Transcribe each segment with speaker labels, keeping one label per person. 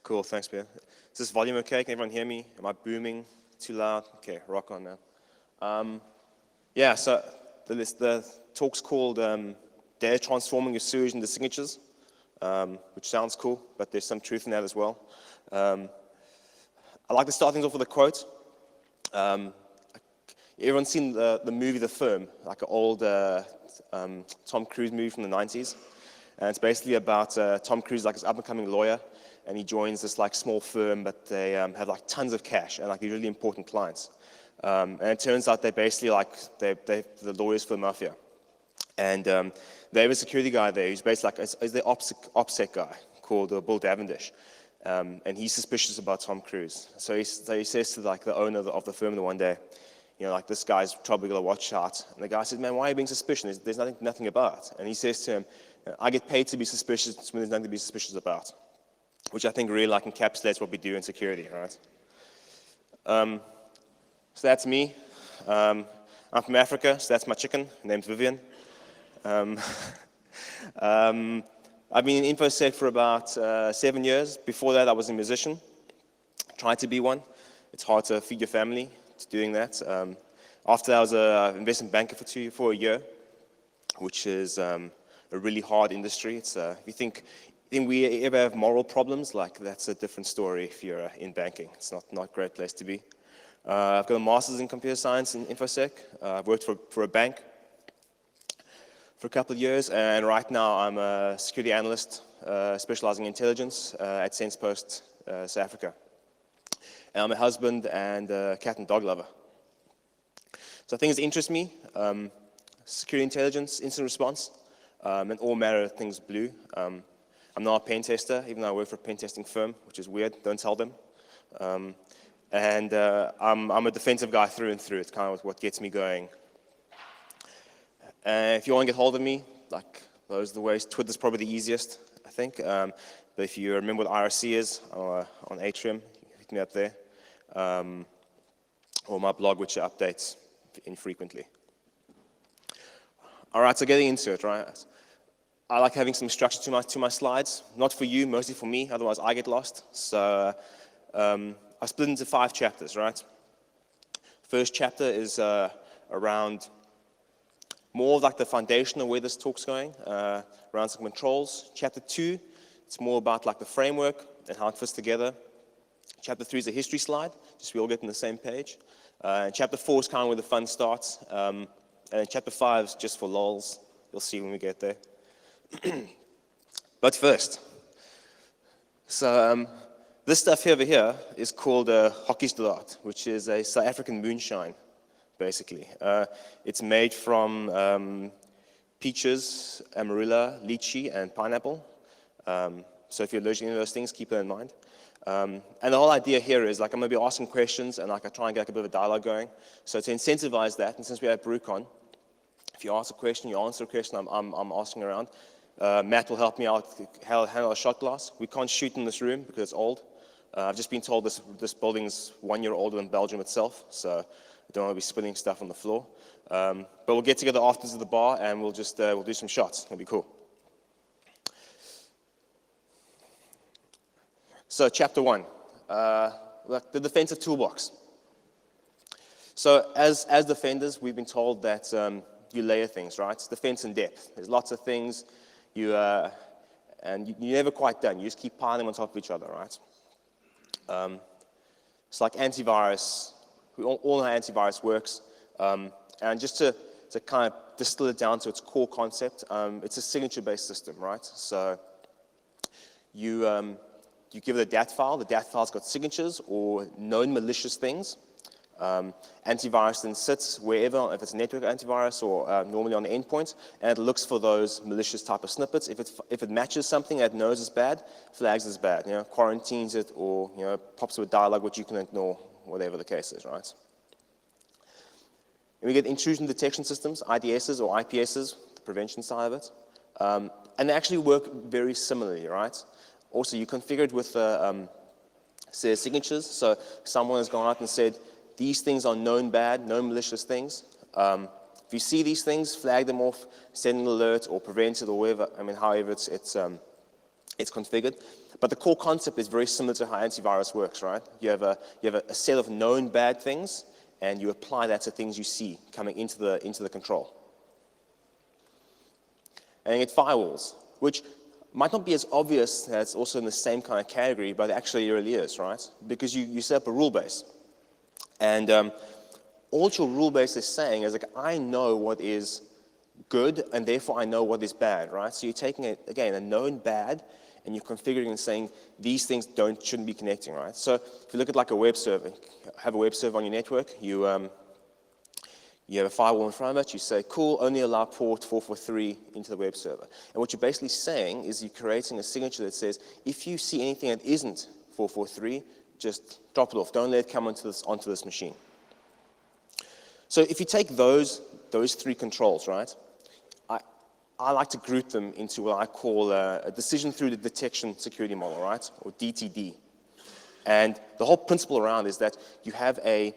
Speaker 1: Cool, thanks, Ben. Is this volume okay? Can everyone hear me? Am I booming? Too loud? Okay, rock on, man. Yeah, so the talk's called Data Transforming Your Sewage into Signatures, which sounds cool, but there's some truth in that as well. I like to start things off with a quote. Everyone's seen the movie The Firm, like an old Tom Cruise movie from the 90s. And it's basically about Tom Cruise, like this up-and-coming lawyer, and he joins this like small firm, but they have like tons of cash and like these really important clients. And it turns out they're basically like they're the lawyers for the mafia. And they have a security guy there who's basically like is the OPSEC guy called Bill Davendish. And he's suspicious about Tom Cruise. So he says to like the owner of the firm the one day, you know, like this guy's probably gonna watch out. And the guy says, man, why are you being suspicious? There's nothing about. And he says to him, I get paid to be suspicious when there's nothing to be suspicious about. Which I think really like encapsulates what we do in security, right? So that's me. I'm from Africa, so that's my chicken. Her name's Vivian. I've been in infosec for about 7 years. Before that, I was a musician. Tried to be one. It's hard to feed your family to doing that. After that, I was an investment banker for a year, which is a really hard industry. It's if you think we ever have moral problems, like that's a different story if you're in banking. It's not a great place to be. I've got a master's in computer science in infosec. I've worked for a bank for a couple of years, and right now I'm a security analyst specializing in intelligence at SensePost South Africa. And I'm a husband and a cat and dog lover. So things that interest me, security intelligence, incident response, and all manner of things blue. I'm not a pen tester, even though I work for a pen testing firm, which is weird, don't tell them. And I'm a defensive guy through and through. It's kind of what gets me going. If you want to get hold of me, like those are the ways. Twitter's probably the easiest, I think. But if you remember what IRC is, on Atrium, you can hit me up there. Or my blog, which updates infrequently. All right, so getting into it, right? I like having some structure to my slides. Not for you, mostly for me, otherwise I get lost. So I split into 5 chapters, right? First chapter is around more of like the foundation of where this talk's going, around some controls. Chapter 2, it's more about like the framework and how it fits together. Chapter 3 is a history slide, just we all get on the same page. And chapter 4 is kind of where the fun starts. And then chapter 5 is just for lols. You'll see when we get there. But first, so this stuff over here is called hockeystraat, which is a South African moonshine, basically. It's made from peaches, amarula, lychee, and pineapple. So if you're allergic to any of those things, keep that in mind. And the whole idea here is like I'm going to be asking questions and like I try and get like a bit of a dialogue going. So to incentivize that, and since we have BruCON, if you ask a question, you answer a question, I'm asking around. Matt will help me out, handle a shot glass. We can't shoot in this room because it's old. I've just been told this building's 1 year older than Belgium itself, so I don't want to be spilling stuff on the floor. But we'll get together afterwards at the bar and we'll just we'll do some shots. It'll be cool. So chapter 1, the defensive toolbox. So as defenders, we've been told that you layer things, right? It's defense in depth. There's lots of things. And you're never quite done. You just keep piling them on top of each other, right? It's like antivirus. We all know how antivirus works. And just to kind of distill it down to its core concept, it's a signature-based system, right? So you give it a DAT file. The DAT file's got signatures or known malicious things. Antivirus then sits wherever, if it's a network antivirus or normally on the endpoint, and it looks for those malicious type of snippets. If it matches something that it knows is bad, flags as bad, quarantines it, or pops with dialogue which you can ignore, whatever the case is, right? And we get intrusion detection systems, IDSs or IPSs, the prevention side of it, and they actually work very similarly, right? Also, you configure it with say signatures. So someone has gone out and said, these things are known bad, known malicious things. If you see these things, flag them off, send an alert or prevent it or whatever, however it's configured. But the core concept is very similar to how antivirus works, right? You have a set of known bad things, and you apply that to things you see coming into the control. And you get firewalls, which might not be as obvious that it's also in the same kind of category, but actually it really is, right? Because you set up a rule base. And all your rule base is saying is, like, I know what is good, and therefore I know what is bad, right? So you're taking, again, a known bad, and you're configuring and saying these things shouldn't be connecting, right? So if you look at like a web server, have a web server on your network, you have a firewall in front of it, you say, cool, only allow port 443 into the web server. And what you're basically saying is you're creating a signature that says, if you see anything that isn't 443, just drop it off. Don't let it come onto this machine. So if you take those three controls, right, I like to group them into what I call a decision through the detection security model, right, or DTD. And the whole principle around is that you have something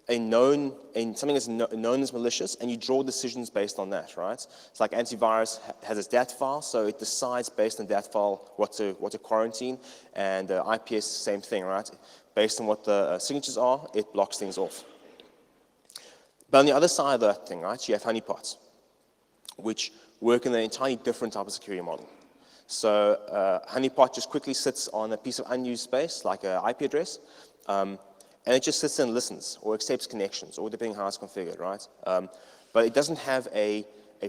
Speaker 1: that's known as malicious, and you draw decisions based on that, right? It's like antivirus has its DAT file, so it decides based on that file what to quarantine, and IPS, same thing, right? Based on what the signatures are, it blocks things off. But on the other side of that thing, right, you have honeypots, which work in an entirely different type of security model. So honeypot just quickly sits on a piece of unused space, like an IP address, and it just sits there and listens, or accepts connections, or depending how it's configured, right? But it doesn't have a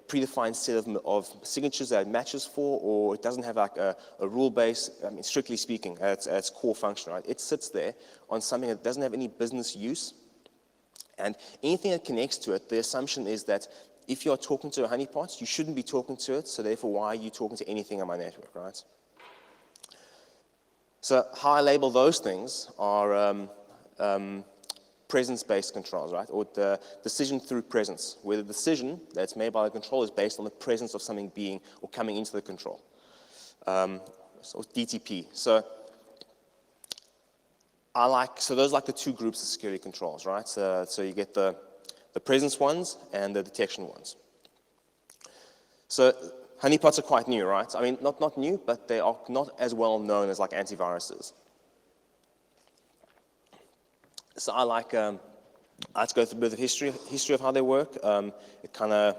Speaker 1: predefined set of signatures that it matches for, or it doesn't have like a rule base, I mean, strictly speaking, at its core function, right? It sits there on something that doesn't have any business use, and anything that connects to it, the assumption is that if you're talking to a honeypot, you shouldn't be talking to it, so therefore why are you talking to anything on my network, right? So how I label those things are presence-based controls, right? Or the decision through presence, where the decision that's made by the control is based on the presence of something being or coming into the control. So DTP. So those are like the two groups of security controls, right? So you get the presence ones and the detection ones. So honeypots are quite new, right? I mean, not new, but they are not as well known as like antiviruses. So I like to go through a bit of history of how they work. It kind of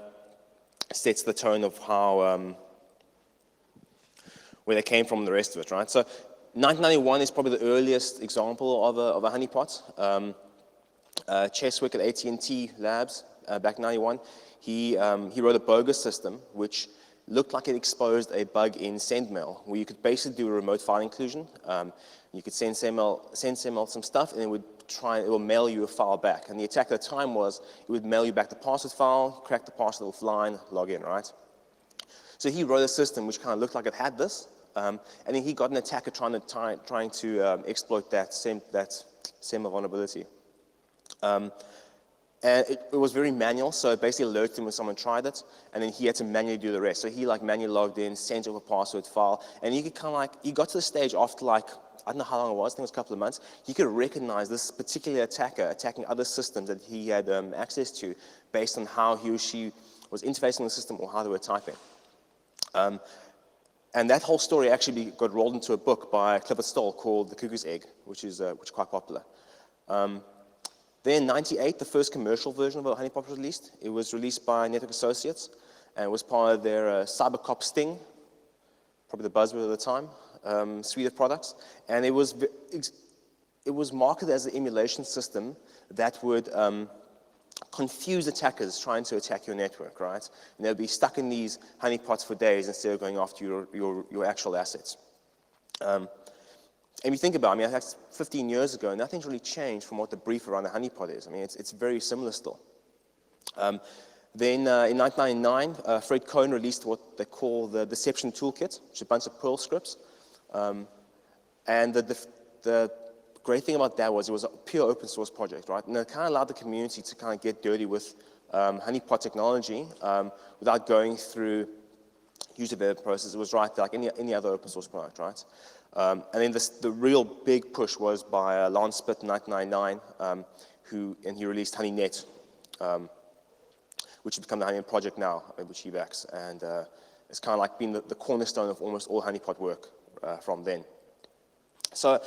Speaker 1: sets the tone of how where they came from and the rest of it, right? So 1991 is probably the earliest example of a honeypot. Cheswick at AT&T Labs back in 91, he wrote a bogus system which looked like it exposed a bug in SendMail, where you could basically do a remote file inclusion. You could send SendMail some stuff, and it will mail you a file back. And the attack at the time was it would mail you back the password file, crack the password offline, log in, right? So he wrote a system which kind of looked like it had this, and then he got an attacker trying to exploit that SendMail vulnerability. And it was very manual, so it basically alerted him when someone tried it, and then he had to manually do the rest. So he manually logged in, sent off a password file, and he could he got to the stage after I don't know how long it was, I think it was a couple of months, he could recognize this particular attacker attacking other systems that he had access to based on how he or she was interfacing with the system or how they were typing. And that whole story actually got rolled into a book by Clifford Stoll called The Cuckoo's Egg, which is quite popular. Then in 98, the first commercial version of a honeypot was released. It was released by Network Associates, and it was part of their CyberCop Sting, probably the buzzword at the time, suite of products. And it was marketed as an emulation system that would confuse attackers trying to attack your network, right? And they'll be stuck in these honeypots for days instead of going after your actual assets. And you think about it, I mean, that's 15 years ago, and nothing's really changed from what the brief around the honeypot is. I mean, it's very similar still. Then in 1999, Fred Cohen released what they call the Deception Toolkit, which is a bunch of Perl scripts. And the great thing about that was it was a pure open source project, right? And it kind of allowed the community to kind of get dirty with honeypot technology without going through user development process. It was right there, like any other open source product, right? And then the real big push was by Lance Spitt in 1999, he released HoneyNet, which has become the HoneyNet project now, which he backs. And it's kind of like been the cornerstone of almost all honeypot work from then. So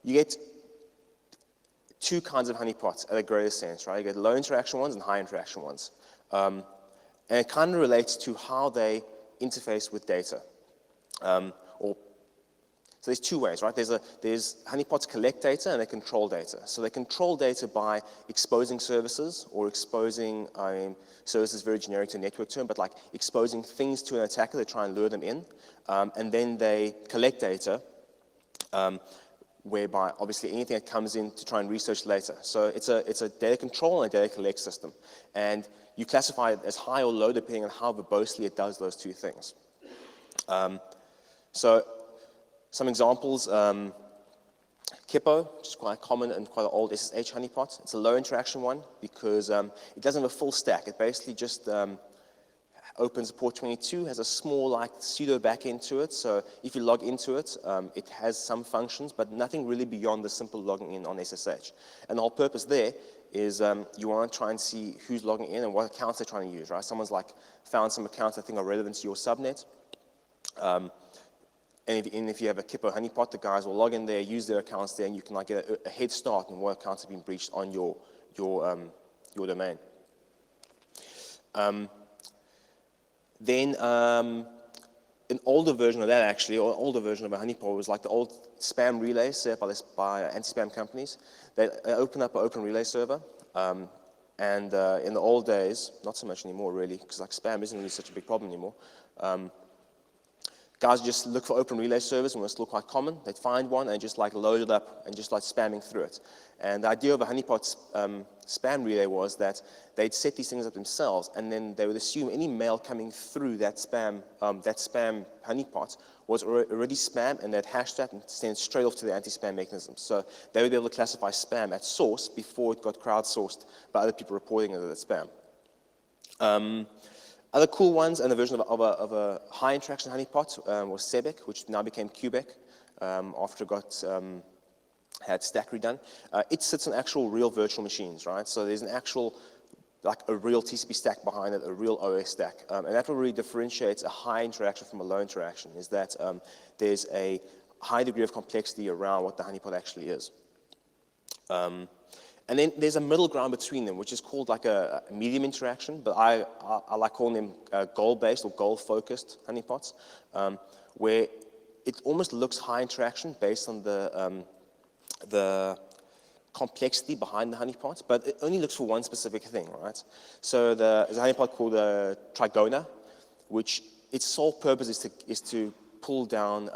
Speaker 1: you get two kinds of honeypots at a greater sense, right? You get low interaction ones and high interaction ones. And it kind of relates to how they interface with data. So there's two ways, right? There's honeypots collect data and they control data. So they control data by exposing services or exposing, services very generic to a network term, but like exposing things to an attacker to try and lure them in. And then they collect data, whereby obviously anything that comes in to try and research later. So it's a data control and a data collect system. And you classify it as high or low depending on how verbosely it does those two things. So some examples, Kippo, which is quite common and quite an old SSH honeypot. It's a low interaction one because it doesn't have a full stack. It basically just opens port 22, has a small like pseudo backend to it. So if you log into it, it has some functions, but nothing really beyond the simple logging in on SSH. And the whole purpose there is you want to try and see who's logging in and what accounts they're trying to use, right? Someone's like found some accounts that think are relevant to your subnet. And if you have a Kippo honeypot, the guys will log in there, use their accounts there, and you can like get a head start on what accounts have been breached on your domain. Then an older version of that actually, or an older version of a honeypot was like the old spam relays set up by anti-spam companies. They open up an open relay server. And in the old days, not so much anymore really, because like spam isn't really such a big problem anymore. Guys just look for open relay servers, and it was still quite common. They'd find one and just like load it up and just like spamming through it. And the idea of a honeypot spam relay was that they'd set these things up themselves, and then they would assume any mail coming through that spam honeypot was already spam, and they'd hash that and send it straight off to the anti-spam mechanism. So they would be able to classify spam at source before it got crowdsourced by other people reporting it as spam. Other cool ones, and a version of a high interaction honeypot was Sebek, which now became Kubek after it got had stack redone. It sits on actual real virtual machines, right? So there's an actual, like a real TCP stack behind it, a real OS stack. And that what really differentiates a high interaction from a low interaction is that there's a high degree of complexity around what the honeypot actually is. And then there's a middle ground between them, which is called like a medium interaction, but I like calling them goal-based or goal-focused honeypots, where it almost looks high interaction based on the complexity behind the honeypot, but it only looks for one specific thing, right? So there's a honeypot called Trigona, which its sole purpose is to pull down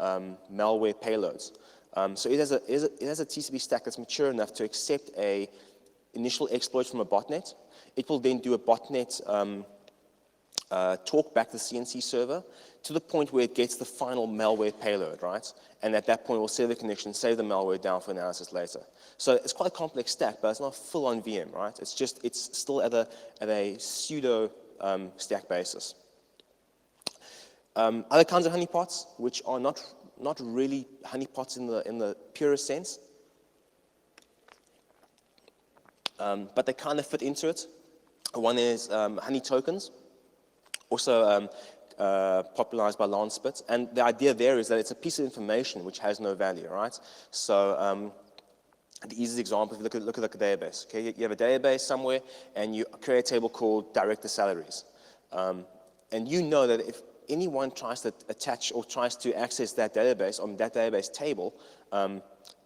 Speaker 1: malware payloads. So it has a TCP stack that's mature enough to accept a initial exploit from a botnet. It will then do a botnet talk back to the CNC server to the point where it gets the final malware payload, right? And at that point, it will save the connection, save the malware down for analysis later. So it's quite a complex stack, but it's not full-on VM, right? It's still at a pseudo stack basis. Other kinds of honeypots, which are not really honeypots in the purest sense, but they kind of fit into it. One is honey tokens, also popularized by Lance Spitz, and the idea there is that it's a piece of information which has no value, right? So the easiest example, if you look at a database, okay? You have a database somewhere, and you create a table called director salaries, and you know that if anyone tries to attach or tries to access that database on that database table,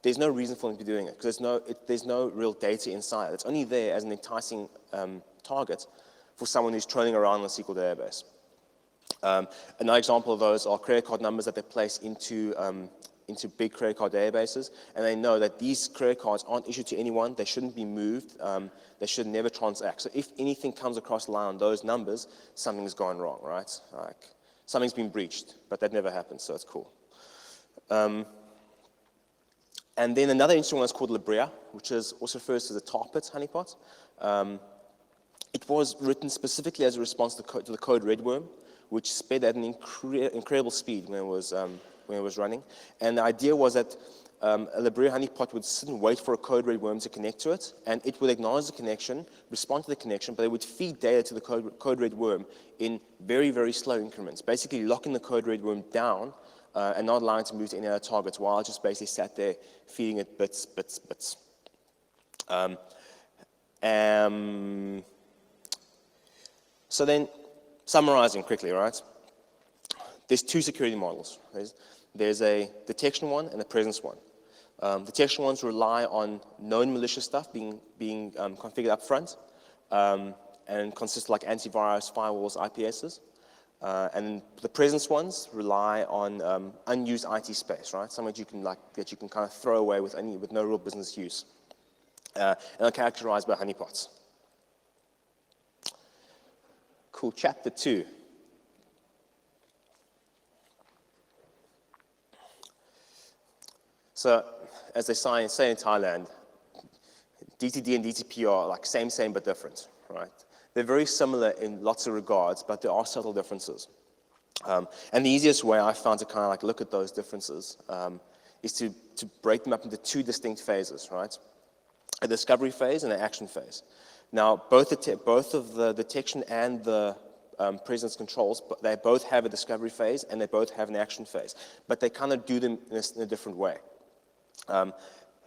Speaker 1: there's no reason for them to be doing it because there's no real data inside. It's only there as an enticing target for someone who's trolling around on a SQL database. Another example of those are credit card numbers that they place into big credit card databases, and they know that these credit cards aren't issued to anyone. They shouldn't be moved. They should never transact. So if anything comes across the line on those numbers, something's gone wrong, right? Like, something's been breached, but that never happens, so it's cool. And then another interesting one is called Libria, which is also refers to the tar pit honeypot. It was written specifically as a response to the code Redworm, which sped at an incredible speed when it was running. And the idea was that a Libria honeypot would sit and wait for a code Redworm to connect to it, and it would acknowledge the connection, respond to the connection, but it would feed data to the code Redworm in very, very slow increments, basically locking the code Redworm down and not allowing it to move to any other targets while it just basically sat there feeding it bits. So then, summarizing quickly, right? There's two security models. There's a detection one and a presence one. Detection ones rely on known malicious stuff being configured up front and consist of like antivirus, firewalls, IPSs. And the presence ones rely on unused IT space, right? Something that you can kind of throw away with no real business use. And are characterized by honeypots. Cool. Chapter 2. So, as they say in Thailand, DTD and DTP are like same but different, right? They're very similar in lots of regards, but there are subtle differences. And the easiest way I found to kind of like look at those differences is to break them up into two distinct phases, right? A discovery phase and an action phase. Now, both of the detection and the presence controls, they both have a discovery phase and they both have an action phase, but they kind of do them in a different way. And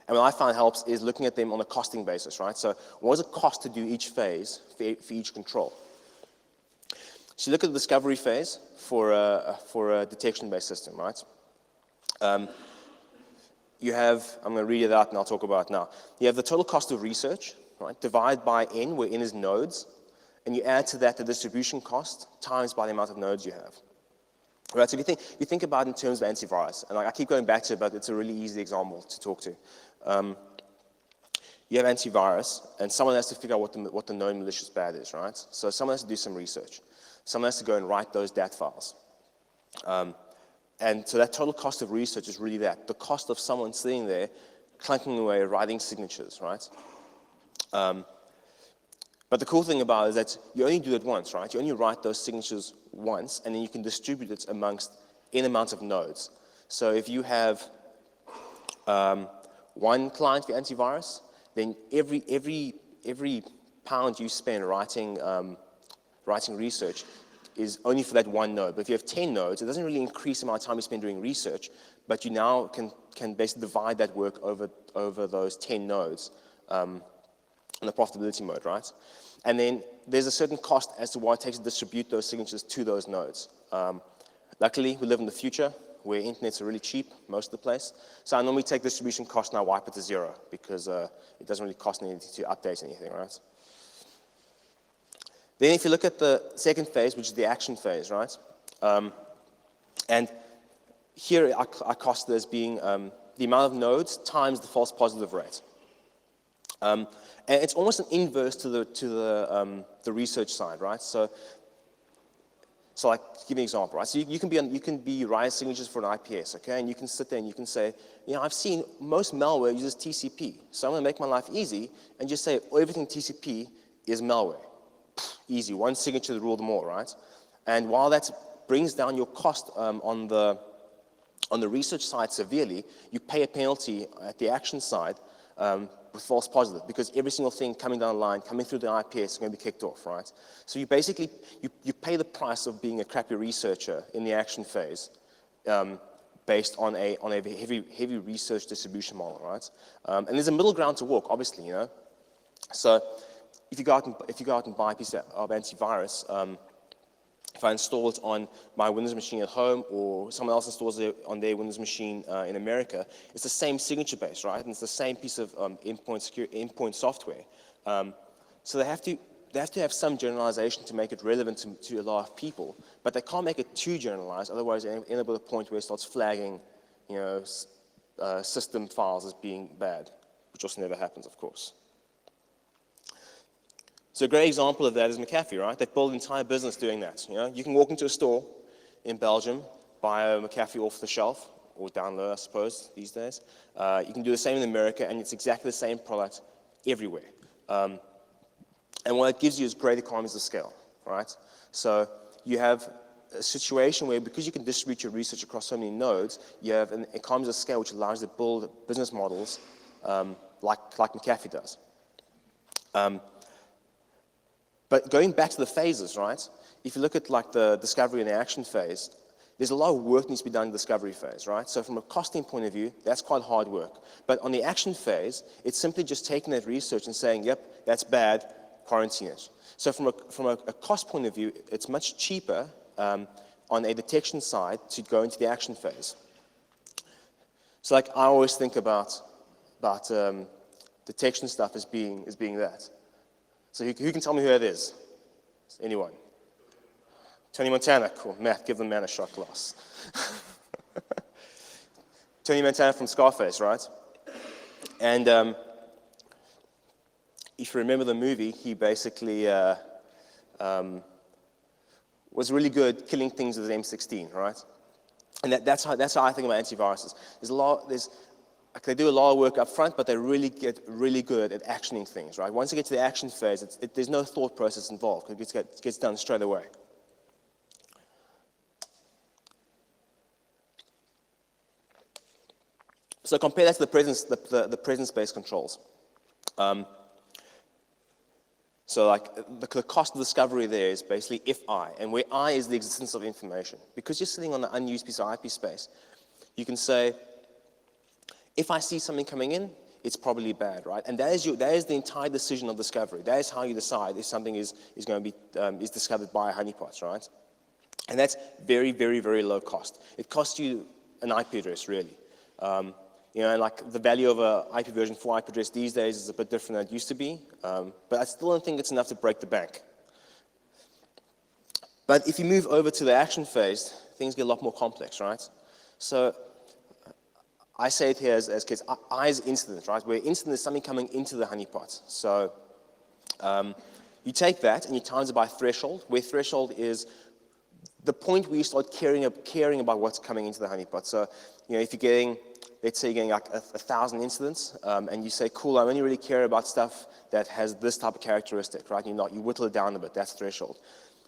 Speaker 1: what I find helps is looking at them on a costing basis, right? So what does it cost to do each phase for each control? So you look at the discovery phase for a detection-based system, right? You have, I'm going to read it out and I'll talk about it now. You have the total cost of research, right? Divide by n, where n is nodes, and you add to that the distribution cost times by the amount of nodes you have. Right, so if you think about it in terms of antivirus, and I keep going back to it, but it's a really easy example to talk to. You have antivirus, and someone has to figure out what the known malicious bad is, right? So someone has to do some research. Someone has to go and write those DAT files. And so that total cost of research is really that, the cost of someone sitting there, clunking away, writing signatures, right? But the cool thing about it is that you only do it once, right? You only write those signatures once, and then you can distribute it amongst n amounts of nodes. So if you have one client for antivirus, then every pound you spend writing research is only for that one node. But if you have 10 nodes, it doesn't really increase the amount of time you spend doing research, but you now can basically divide that work over those 10 nodes in the profitability mode, right? And then there's a certain cost as to what it takes to distribute those signatures to those nodes. Luckily, we live in the future where internets are really cheap most of the place. So I normally take distribution cost and I wipe it to zero because it doesn't really cost anything to update anything, right? Then if you look at the second phase, which is the action phase, right? And here I cost it as being the amount of nodes times the false positive rate. And it's almost an inverse to the research side, right? So like, give me an example, right? So you can be writing signatures for an IPS, okay? And you can sit there and you can say, you know, I've seen most malware uses TCP, so I'm going to make my life easy and just say everything TCP is malware. Easy, one signature to rule them all, right? And while that brings down your cost on the research side severely, you pay a penalty at the action side with false positive, because every single thing coming down the line, coming through the IPS is going to be kicked off, right? So you basically, you pay the price of being a crappy researcher in the action phase based on a heavy research distribution model, right? And there's a middle ground to walk, obviously, you know? So if you go out and buy a piece of antivirus, if I install it on my Windows machine at home or someone else installs it on their Windows machine in America, it's the same signature base, right? And it's the same piece of endpoint software. So they have to have some generalization to make it relevant to a lot of people, but they can't make it too generalized, otherwise they end up at a point where it starts flagging, you know, system files as being bad, which also never happens, of course. So a great example of that is McAfee, right? They've built an entire business doing that. You know, you can walk into a store in Belgium, buy a McAfee off the shelf, or down low, I suppose, these days. You can do the same in America, and it's exactly the same product everywhere. And what it gives you is great economies of scale, right? So you have a situation where, because you can distribute your research across so many nodes, you have an economies of scale which allows you to build business models like McAfee does. But going back to the phases, right? If you look at like the discovery and the action phase, there's a lot of work needs to be done in the discovery phase, right? So from a costing point of view, that's quite hard work. But on the action phase, it's simply just taking that research and saying, yep, that's bad, quarantine it. So from a cost point of view, it's much cheaper on a detection side to go into the action phase. So like I always think about detection stuff as being that. So who can tell me who that is? Anyone? Tony Montana, cool. Matt, give the man a shot glass. Tony Montana from Scarface, right? And if you remember the movie, he basically was really good killing things with an M16, right? And that's how I think about antiviruses. They do a lot of work up front, but they really get really good at actioning things, right? Once you get to the action phase, there's no thought process involved. It gets done straight away. So compare that to the presence-based controls. So like the cost of discovery there is basically if I, and where I is the existence of information. Because you're sitting on an unused piece of IP space, you can say, if I see something coming in, it's probably bad, right? And that is the entire decision of discovery. That is how you decide if something is going to be is discovered by a honeypot, right? And that's very, very, very low cost. It costs you an IP address, really. Like the value of a IP version 4 IP address these days is a bit different than it used to be, but I still don't think it's enough to break the bank. But if you move over to the action phase, things get a lot more complex, right? So I say it here as kids, I is incident, right? Where incident is something coming into the honeypot. So you take that and you times it by threshold, where threshold is the point where you start caring about what's coming into the honeypot. So, if you're getting, let's say you're getting like 1,000 incidents, and you say, cool, I only really care about stuff that has this type of characteristic, right? You whittle it down a bit, that's threshold.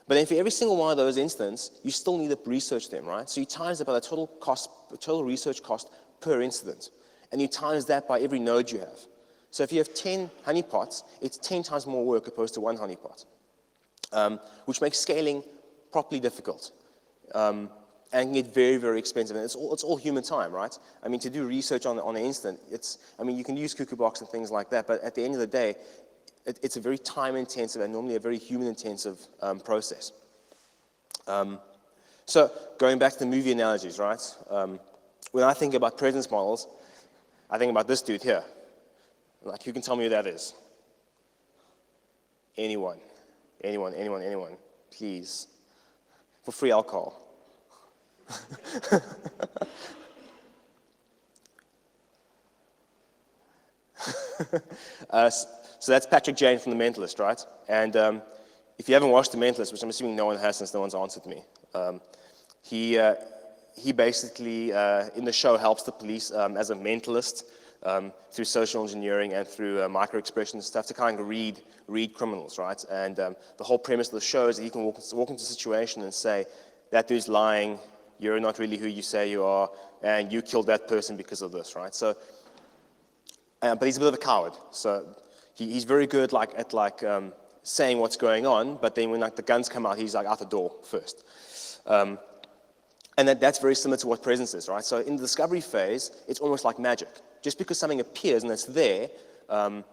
Speaker 1: But then for every single one of those incidents, you still need to research them, right? So you times it by the total research cost per incident, and you times that by every node you have. So if you have 10 honeypots, it's 10 times more work opposed to one honeypot, which makes scaling properly difficult. And can get very, very expensive. And it's all human time, right? I mean, to do research on an instant, you can use CuckooBox and things like that, but at the end of the day, it's a very time-intensive and normally a very human-intensive process. So going back to the movie analogies, right? When I think about presence models, I think about this dude here. Like, who can tell me who that is? Anyone, please. For free alcohol. So that's Patrick Jane from The Mentalist, right? And if you haven't watched The Mentalist, which I'm assuming no one has since no one's answered me, he basically, in the show, helps the police as a mentalist through social engineering and through micro-expression stuff to kind of read criminals, right? And the whole premise of the show is that he can walk into a situation and say, that dude's lying, you're not really who you say you are, and you killed that person because of this, right? So, but he's a bit of a coward. So he's very good at saying what's going on, but then when the guns come out, he's out the door first. And that's very similar to what presence is, right? So in the discovery phase, it's almost like magic. Just because something appears and it's there, the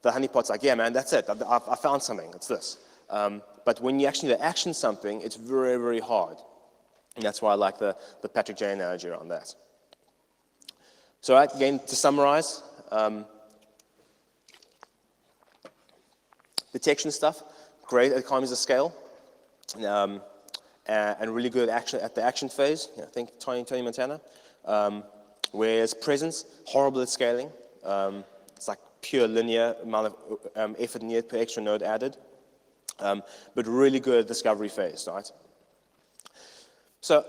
Speaker 1: honeypot's like, yeah, man, that's it. I found something. It's this. But when you actually action something, it's very, very hard. And that's why I like the Patrick Jane analogy around that. So again, to summarize, detection stuff, great at economies of scale, and really good at the action phase. I think Tony Montana. Whereas presence, horrible at scaling. It's like pure linear amount of effort needed per extra node added. But really good at discovery phase, right? So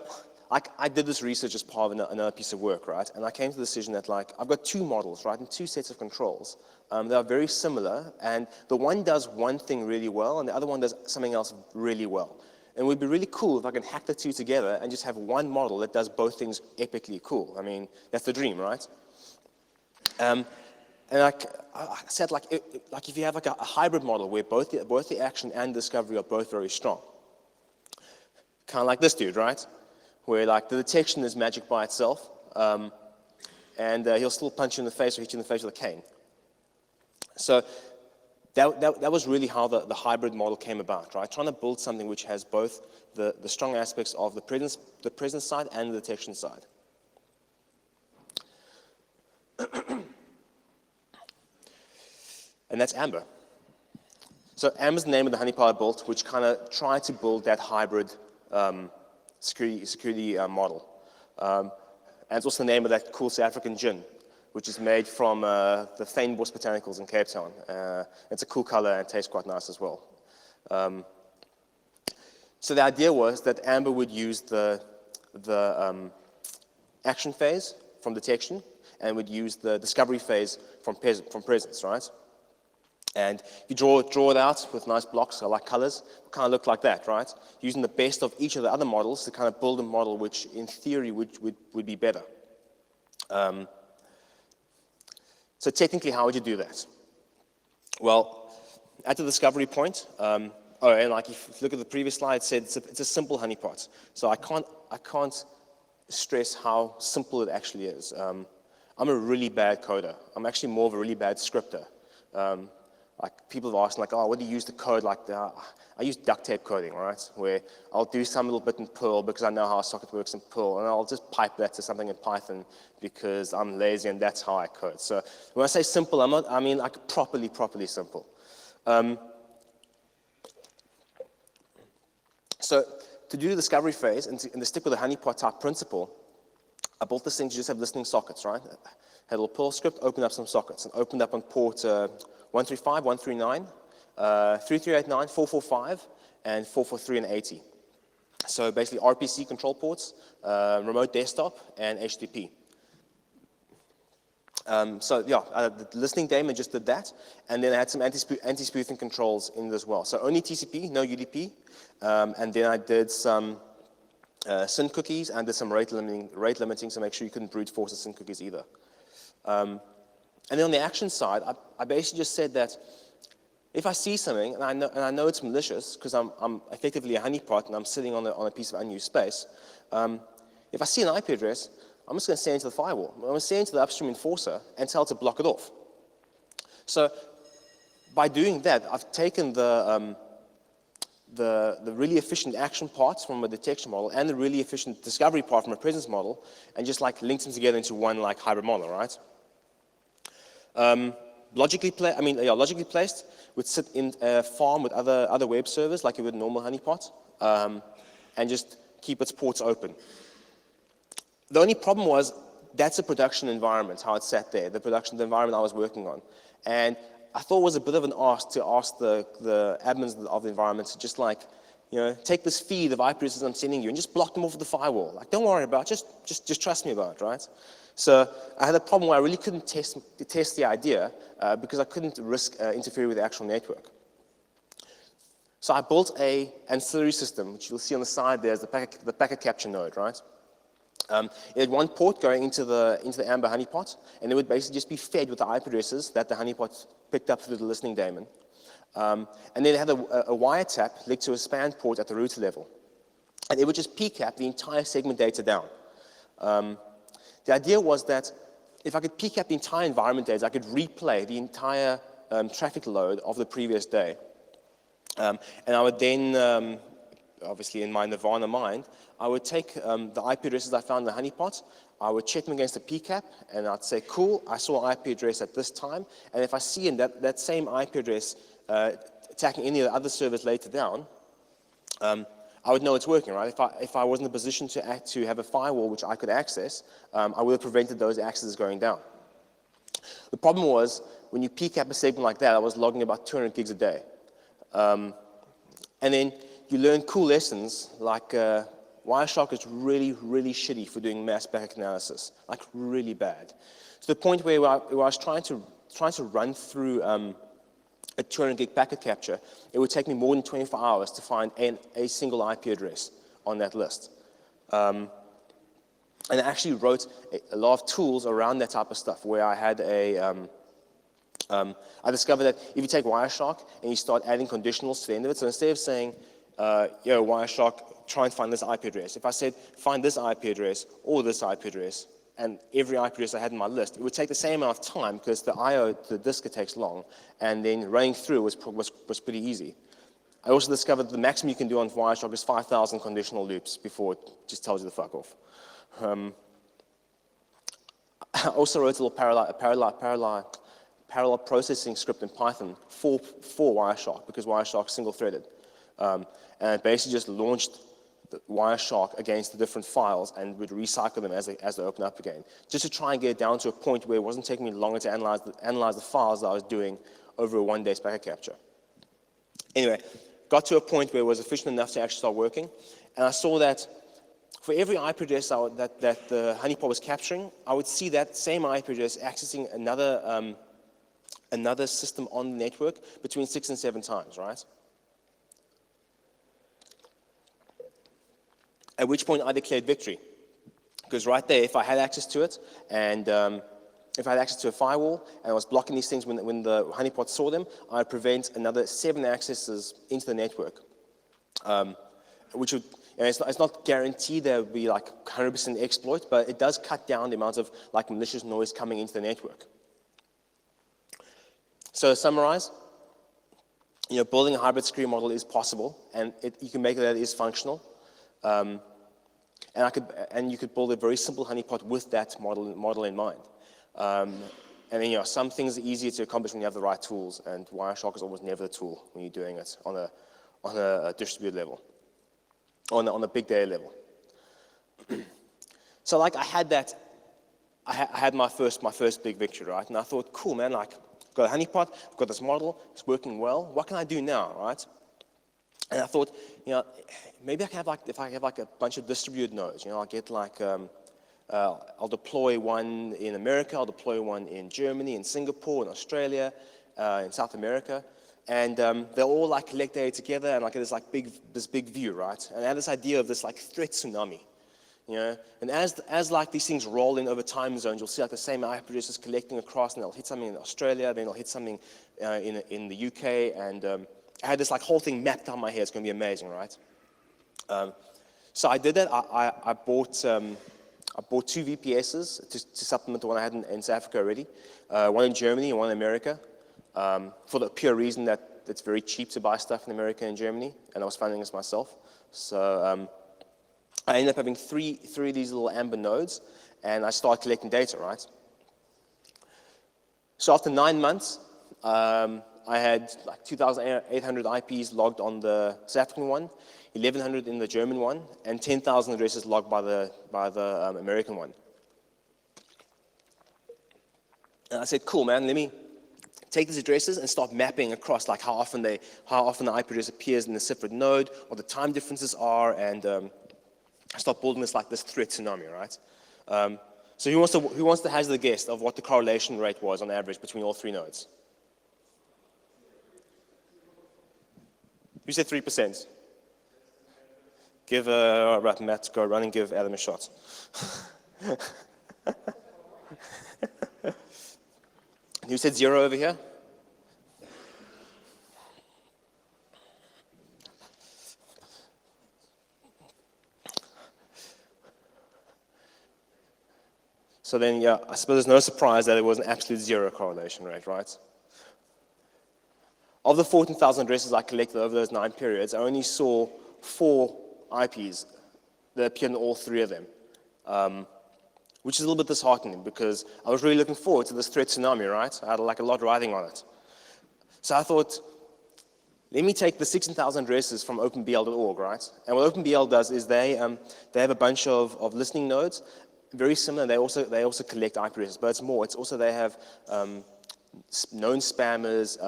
Speaker 1: I did this research as part of another piece of work, right? And I came to the decision that I've got two models, right, and two sets of controls. They are very similar, and the one does one thing really well, and the other one does something else really well. And it would be really cool if I can hack the two together and just have one model that does both things epically cool. I mean, that's the dream, right? And I said, if you have a hybrid model where both the action and discovery are both very strong, kind of like this dude, right? where like the detection is magic by itself, and he'll still punch you in the face or hit you in the face with a cane. So that was really how the hybrid model came about, right? Trying to build something which has both the strong aspects of the presence side and the detection side. And that's Amber. So Amber's the name of the honeypot I built, which kind of tried to build that hybrid security model. And it's also the name of that cool South African gin, which is made from the Fynbos Botanicals in Cape Town. It's a cool color and tastes quite nice as well. So the idea was that Amber would use the action phase from detection and would use the discovery phase from presence, right? And if you draw it out with nice blocks, I like colors, it kind of look like that, right? Using the best of each of the other models to kind of build a model which, in theory, would be better. So technically, how would you do that? Well, at the discovery point, and like if you look at the previous slide, it said it's a simple honeypot. So I can't stress how simple it actually is. I'm a really bad coder. I'm actually more of a really bad scripter. Like people have asked, like, oh, what do you use to code? Like, I use duct tape coding, right? Where I'll do some little bit in Perl because I know how a socket works in Perl, and I'll just pipe that to something in Python because I'm lazy and that's how I code. So when I say simple, I mean like properly simple. So to do the discovery phase and to stick with the honeypot type principle, I built this thing to just have listening sockets, right? I had a little Perl script, opened up some sockets, and opened up on port 135, 139, 3389, 445, and 443 and 80. So basically RPC control ports, remote desktop, and HTTP. So yeah, the listening daemon just did that, and then I had some anti-spoofing controls in it as well. So only TCP, no UDP, and then I did some SYN cookies and did some rate limiting to make sure you couldn't brute force the SYN cookies either. And then on the action side, I basically just said that if I see something, and I know it's malicious because I'm effectively a honeypot and I'm sitting on a piece of unused space, if I see an IP address, I'm just going to send it to the firewall. I'm going to send it to the upstream enforcer and tell it to block it off. So by doing that, I've taken the really efficient action parts from a detection model and the really efficient discovery part from a presence model and just like linked them together into one like hybrid model, right? Logically placed would sit in a farm with other web servers like you would a normal honeypot, and just keep its ports open. The only problem was that's a production environment, how it sat there, the environment I was working on. And I thought it was a bit of an ask to ask the admins of the environment to just like, take this feed of IP addresses I'm sending you and just block them off with the firewall. Like, don't worry about it, just trust me about it, right? So I had a problem where I really couldn't test the idea because I couldn't risk interfering with the actual network. So I built an ancillary system, which you'll see on the side there is the packet capture node, right? It had one port going into the Amber honeypot, and it would basically just be fed with the IP addresses that the honeypot picked up through the listening daemon. And then it had a wiretap linked to a span port at the router level. And it would just PCAP the entire segment data down. The idea was that if I could PCAP the entire environment data, I could replay the entire traffic load of the previous day. And I would then, obviously in my Nirvana mind, I would take the IP addresses I found in the honeypot, I would check them against the PCAP, and I'd say, cool, I saw an IP address at this time, and if I see in that same IP address attacking any of the other servers later down, I would know it's working, right? If I was in a position to have a firewall which I could access, I would have prevented those accesses going down. The problem was, when you PCAP a segment like that, I was logging about 200 gigs a day. And then you learn cool lessons like Wireshark is really, really shitty for doing mass packet analysis, like really bad. To the point where I was trying to run through a 200 gig packet capture, it would take me more than 24 hours to find a single IP address on that list. And I actually wrote a lot of tools around that type of stuff where I had I discovered that if you take Wireshark and you start adding conditionals to the end of it, so instead of saying Wireshark, try and find this IP address. If I said, find this IP address or this IP address, and every IP address I had in my list, it would take the same amount of time because the I/O to the disk, it takes long, and then running through was pretty easy. I also discovered the maximum you can do on Wireshark is 5,000 conditional loops before it just tells you to fuck off. I also wrote a little parallel processing script in Python for Wireshark because Wireshark's single-threaded. And it basically just launched the Wireshark against the different files and would recycle them as they open up again, just to try and get it down to a point where it wasn't taking me longer to analyze the files that I was doing over a one-day packet capture. Anyway, got to a point where it was efficient enough to actually start working, and I saw that for every IP address that the honeypot was capturing, I would see that same IP address accessing another system on the network between 6 and 7 times, right? At which point I declared victory. Because right there, if I had access to it, and if I had access to a firewall, and I was blocking these things when the honeypot saw them, I'd prevent another 7 accesses into the network. Which would, it's not guaranteed there would be like 100% exploit, but it does cut down the amount of like malicious noise coming into the network. So to summarize, building a hybrid security model is possible, and you can make it that it is functional. And you could build a very simple honeypot with that model in mind. And then some things are easier to accomplish when you have the right tools, and Wireshark is almost never the tool when you're doing it on a distributed level, on a big data level. So like I had my first big victory, right? And I thought, cool, man, like I've got a honeypot, I've got this model, it's working well. What can I do now, right? And I thought, maybe I can have if I have like a bunch of distributed nodes, I'll get like, I'll deploy one in America, I'll deploy one in Germany, in Singapore, in Australia, in South America, and they'll all like collect data together and like this big view, right? And I had this idea of this like threat tsunami, and as like these things roll in over time zones, you'll see like the same IP addresses collecting across, and they'll hit something in Australia, then they'll hit something in the UK, and I had this like whole thing mapped out in my head. It's going to be amazing, right? So I did that. I bought 2 VPSs to supplement the one I had in South Africa already. One in Germany and one in America, for the pure reason that it's very cheap to buy stuff in America and Germany, and I was funding this myself. So I ended up having three of these little Amber nodes, and I started collecting data, right? So after 9 months, I had like 2,800 IPs logged on the South African one, 1,100 in the German one, and 10,000 addresses logged by the American one. And I said, cool, man, let me take these addresses and start mapping across like how often the IP address appears in a separate node, what the time differences are, and I start building this threat tsunami, right? So who wants to hazard a guess of what the correlation rate was on average between all 3 nodes? You said 3%. Give Matt, go run and give Adam a shot. You said 0 over here? So then, yeah, I suppose there's no surprise that it was an absolute 0 correlation rate, right? Of the 14,000 addresses I collected over those 9 periods, I only saw 4 IPs that appeared in all 3 of them, which is a little bit disheartening because I was really looking forward to this threat tsunami, right? I had like a lot riding on it. So I thought, let me take the 16,000 addresses from openbl.org, right? And what openbl does is they have a bunch of listening nodes, very similar. They also collect IP addresses, but it's more. It's also they have known spammers,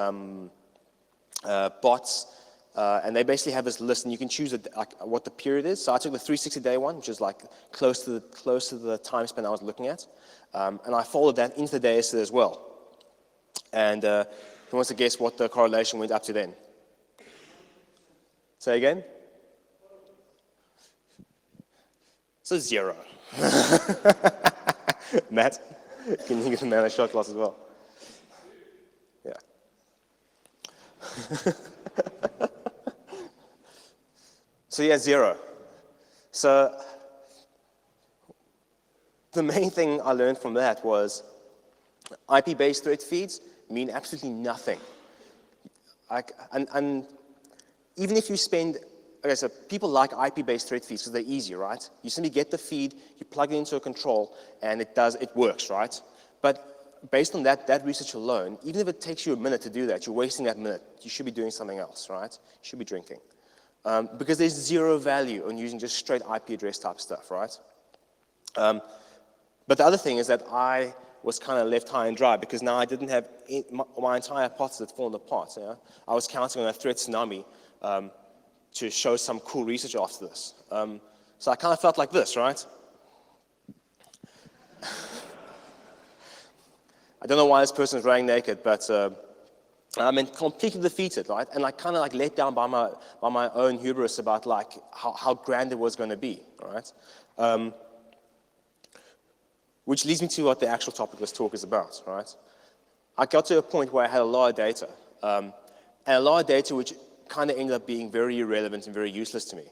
Speaker 1: bots, and they basically have this list, and you can choose what the period is. So I took the 360-day one, which is like close to the time span I was looking at, and I followed that into the data set as well. And who wants to guess what the correlation went up to then? Say again? So 0. Matt, can you give the man a shot glass as well? Yeah. So yeah, 0. So the main thing I learned from that was IP-based thread feeds mean absolutely nothing. And even if you spend, okay, so people like IP-based thread feeds because they're easy, right? You simply get the feed, you plug it into a control, and it works, right? But based on that research alone, even if it takes you a minute to do that, you're wasting that minute. You should be doing something else, right? You should be drinking. Because there's 0 value on using just straight IP address type stuff, right? But the other thing is that I was kind of left high and dry because now I didn't have my entire hypothesis had fallen apart. You know? I was counting on a threat tsunami to show some cool research after this. So I kind of felt like this, right? I don't know why this person is running naked, but I'm completely defeated, right? And kind of let down by my own hubris about how grand it was going to be, right? Which leads me to what the actual topic of this talk is about, right? I got to a point where I had a lot of data, and a lot of data which kind of ended up being very irrelevant and very useless to me.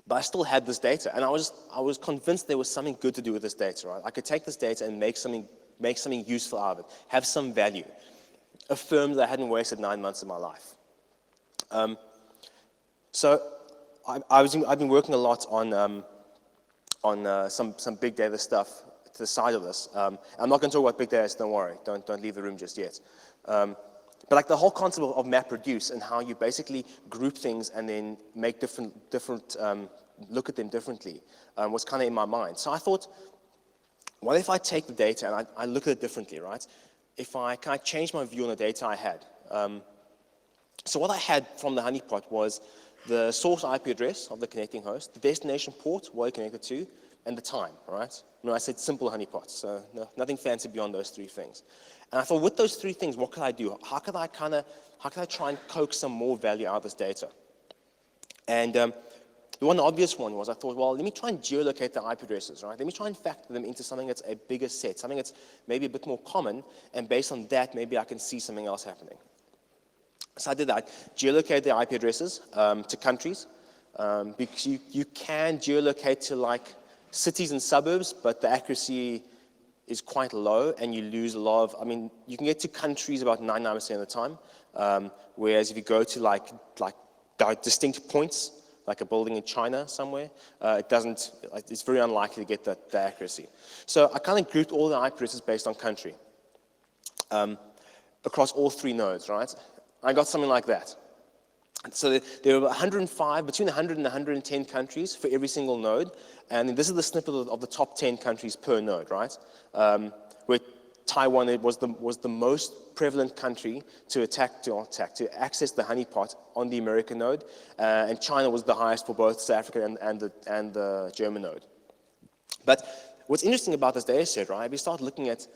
Speaker 1: But I still had this data, and I was convinced there was something good to do with this data, right? I could take this data and make something useful out of it, have some value, affirm that I hadn't wasted 9 months of my life. So I've been working a lot on some big data stuff to the side of this. I'm not going to talk about big data, so don't worry. Don't leave the room just yet. But the whole concept of MapReduce and how you basically group things and then make different look at them differently was kind of in my mind. So I thought, what if I take the data and I look at it differently, right? If I kind of change my view on the data I had. So what I had from the honeypot was the source IP address of the connecting host, the destination port where it connected to, and the time, right? I said simple honeypots, so nothing fancy beyond those 3 things. And I thought, with those 3 things, what could I do? How could I try and coax some more value out of this data? And the one obvious one was I thought, well, let me try and geolocate the IP addresses, right? Let me try and factor them into something that's a bigger set, something that's maybe a bit more common, and based on that, maybe I can see something else happening. So I did that. Geolocate the IP addresses to countries, because you can geolocate to cities and suburbs, but the accuracy is quite low, and you lose a lot of. You can get to countries about 99% of the time, whereas if you go to distinct points, like a building in China somewhere, it doesn't. It's very unlikely to get the accuracy. So I kind of grouped all the IP addresses based on country across all 3 nodes, right? I got something like that. So there were 105, between 100 and 110 countries for every single node. And this is the snippet of the top 10 countries per node, right? Where Taiwan was the most prevalent country to access the honeypot on the American node. And China was the highest for both South Africa and the German node. But what's interesting about this data set, right, if you start looking at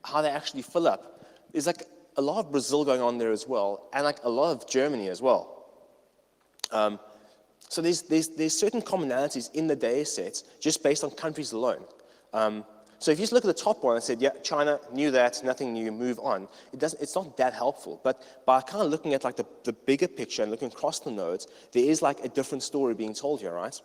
Speaker 1: how they actually fill up, is a lot of Brazil going on there as well, and a lot of Germany as well. So there's certain commonalities in the data sets just based on countries alone. So if you just look at the top one and said, yeah, China knew that, nothing new, move on, it's not that helpful. But by kind of looking at the bigger picture and looking across the nodes, there is a different story being told here, right?